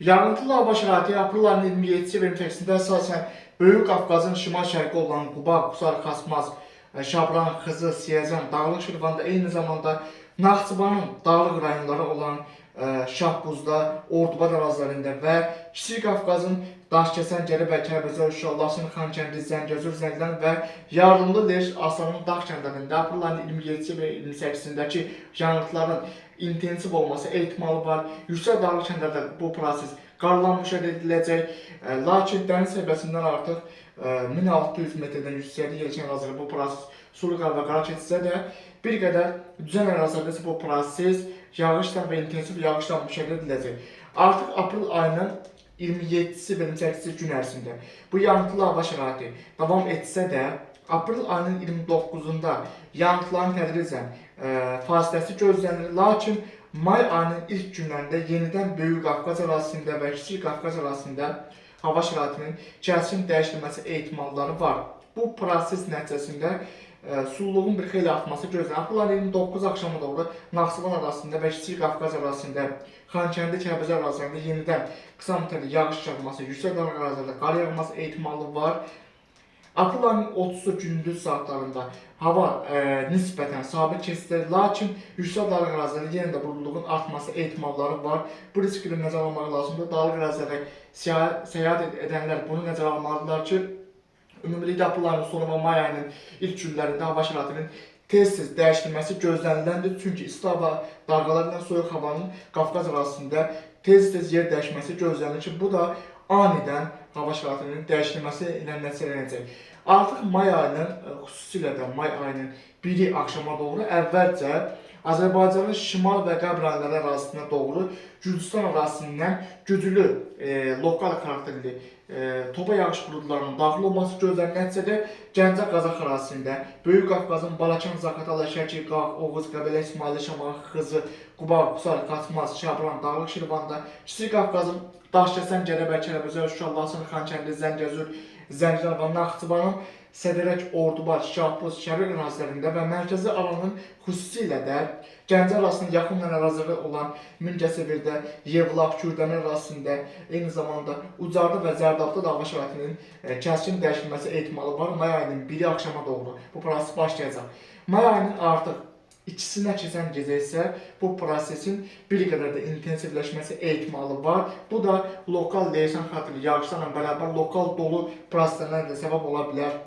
Yağıntılı hava şəraiti aprel ayının 27-ci və 28-də əsasən Böyük Qafqazın şimal-şərqi olan Quba, Qusar, Xasmaz, Şabran, Xızı, Siyəzən, Dağlıq Şirvanda, eyni zamanda Naxçıvanın dağlıq rayonları olan Şahbuzda, Ordubad ərazilərində və Kiçik Qafqazın Daşkəsən, Gərəbəy, Kəlbəcər, Şuşa, Laçın, Xankəndi, Zəngəzur, Zəngilan və Yardımlı Leş, Aslanın Dağ kəndlərində aprel ayının 27-ci və 28-dəki yağıntıların intensiv olması ehtimalı var. Yüksək dağlıq kəndlərdə bu proses qarla müşahidə ediləcək. Lakin dəniz səviyyəsindən artıq 1600 metrdən yüksəkdə yerləşən ərazilərdə bu proses sulu qar və qara keçsə də, bir qədər düzən ərazilərdə isə bu proses yağışla və intensiv yağışla müşahidə ediləcək. Artıq aprel ayının 27-ci və 28-ci gün ərzində bu yağıntılı hava şəraiti davam etsə də, aprel ayının 29-da yağıntıların tədricən fasiləsi gözlənilir. Lakin may ayının ilk günlərində yenidən Böyük Qafqaz ərazisində və Kiçik Qafqaz ərazisində hava şəraitinin kəskin dəyişilməsi ehtimalları var. Bu proses nəticəsində sululuğun bir xeyli artması gözlənilir. Aprel ayının 29 axşamı doğru Naxçıvan ərazisində və Kiçik Qafqaz ərazisində, Xankəndi, Kəlbəcər ərazilərində yenidən qısa müddətli yağış yağması, yüksək dağlıq ərazilərdə qar yağması ehtimalı var. Aprel ayının 30 gündüz saatlarında hava nisbətən sabit keçir, lakin yüksək dağlıq ərazilərdə yenə də buludluğun artması ehtimalları var. Bu riski də nəzərə almaq lazımdır. Dağlıq ərazilərdə səyahət edənlər bunu nəzərə almalıdırlar ki, ümumilikdə aprel ayının sonu və may ayının ilk günlərində hava şəraitinin tez-tez dəyişilməsi gözləniləndir. Çünki isti hava dalğaları ilə soyuq havanın Qafqaz ərazisində tez-tez yer dəyişməsi gözlənilir ki, bu da anidən hava şəraitinin dəyişilməsi ilə nəticələnəcək. Artıq may ayının, xüsusilə də may ayının 1-i axşama doğru əvvəlcə Azərbaycanın şimal və qərb rayonları ərazisinə doğru Gürcüstan ərazisindən güclü, lokal xarakterli topa yağış buludlarının daxil olması gözlənilir. Nəticədə Gəncə, Qazax ərazisində, Böyük Qafqazın Balakən, Zaqatala, Şəki, Qax, Oğuz, Qəbələ, İsmayılı, Şamaxı, Xızı, Quba, Qusar, Xasmaz, Şabran, Dağlıq Şirvanda, Kiçik Qafqazın Daşkəsən, Gərəbəy, Kəlbəcər, Şuşa, Laçın, Xankəndi, Zəngəzur, Zəngilan və Naxçıvanın Sədərək, Ordubad, Şahbuz, Şərq ərazilərində və mərkəzi alanın xüsusilə də Gəncə ərazisinin yaxın əraziləri olan Mingəçevirdə, Yevlax, Kürdəmir ərazisində, eyni zamanda Ucarda və Zərdabda da hava şəraitinin kəskin dəyişilməsi ehtimalı var. May ayının 1-i axşama doğru bu proses başlayacaq. May ayının artıq İkisinə keçən gecə isə bu prosesin bir qədər də intensivləşməsi ehtimalı var. Bu da lokal leysan xarakterli yağışlarla bərabər lokal dolu proseslərinə də səbəb ola bilər.